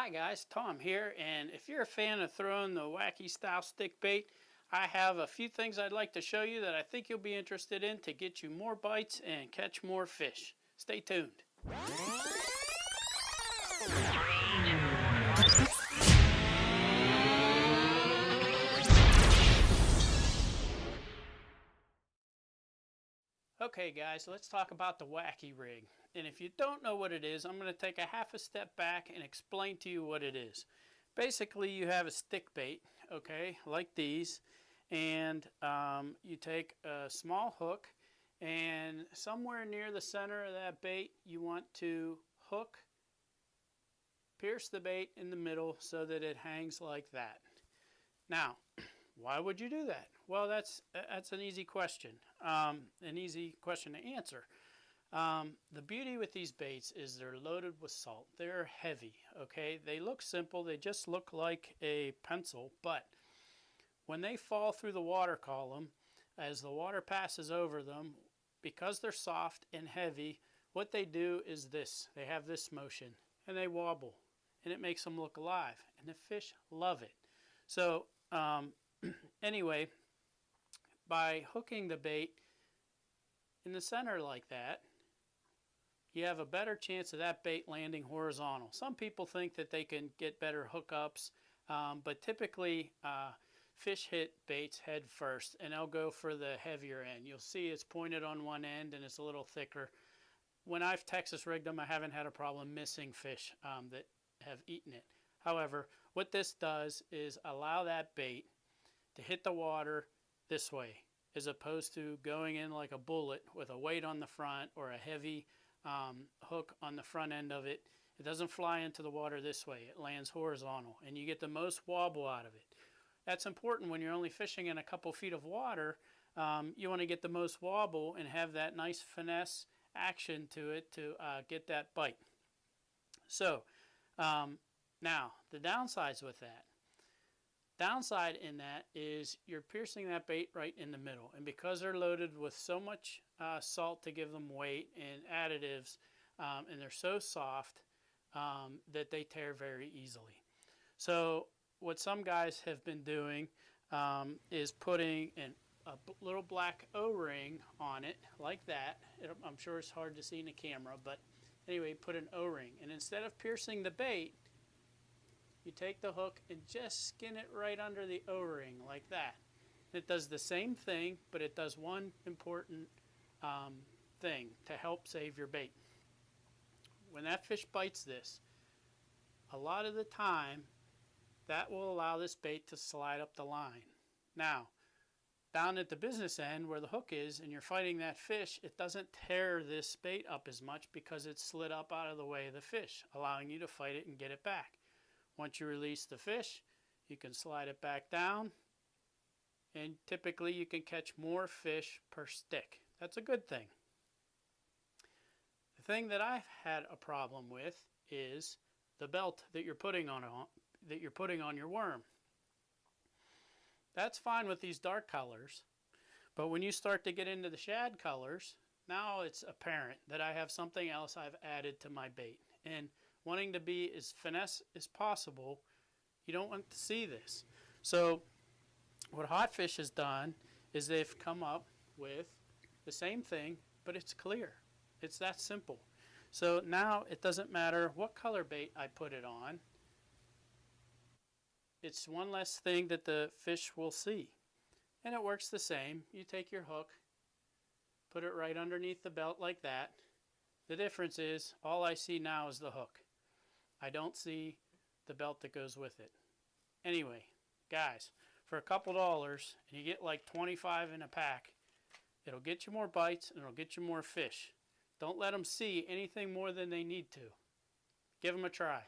Hi guys, Tom here, and if you're a fan of throwing the wacky style stick bait, I have a few things I'd like to show you that I think you'll be interested in to get you more bites and catch more fish. Stay tuned. Okay guys, let's talk about the wacky rig. And if you don't know what it is, I'm going to take a half a step back and explain to you what it is. Basically, you have a stick bait, okay, like these, and you take a small hook, and somewhere near the center of that bait, you want to pierce the bait in the middle so that it hangs like that. Now, why would you do that? Well, that's an easy question, an easy question to answer. The beauty with these baits is they're loaded with salt. They're heavy, okay? They look simple. They just look like a pencil, but when they fall through the water column, as the water passes over them, because they're soft and heavy, what they do is this. They have this motion, and they wobble, and it makes them look alive, and the fish love it. So anyway, by hooking the bait in the center like that, you have a better chance of that bait landing horizontal. Some people think that they can get better hookups, but typically fish hit baits head first, and they'll go for the heavier end. You'll see it's pointed on one end and it's a little thicker. When I've Texas rigged them, I haven't had a problem missing fish that have eaten it. However, what this does is allow that bait to hit the water this way, as opposed to going in like a bullet with a weight on the front or a heavy hook on the front end of it. It doesn't fly into the water this way. It lands horizontal, and you get the most wobble out of it. That's important when you're only fishing in a couple feet of water. You want to get the most wobble and have that nice finesse action to it to get that bite. So now the downsides with that. Downside in that is you're piercing that bait right in the middle, and because they're loaded with so much salt to give them weight and additives, and they're so soft that they tear very easily. So what some guys have been doing is putting a little black O-ring on it like that. I'm sure it's hard to see in the camera, but anyway, put an O-ring, and instead of piercing the bait, you take the hook and just skin it right under the O-ring like that. It does the same thing, but it does one important thing to help save your bait. When that fish bites this, a lot of the time that will allow this bait to slide up the line. Now, down at the business end where the hook is and you're fighting that fish, it doesn't tear this bait up as much because it's slid up out of the way of the fish, allowing you to fight it and get it back. Once you release the fish, you can slide it back down, and typically you can catch more fish per stick. That's a good thing. The thing that I've had a problem with is the belt that you're putting on your worm. That's fine with these dark colors, but when you start to get into the shad colors, now it's apparent that I have something else I've added to my bait. And wanting to be as finesse as possible, you don't want to see this. So what Hot Fish has done is they've come up with the same thing, but it's clear. It's that simple. So now it doesn't matter what color bait I put it on. It's one less thing that the fish will see. And it works the same. You take your hook, put it right underneath the belt like that. The difference is all I see now is the hook. I don't see the belt that goes with it. Anyway, guys, for a couple dollars, and you get like 25 in a pack, it'll get you more bites and it'll get you more fish. Don't let them see anything more than they need to. Give them a try.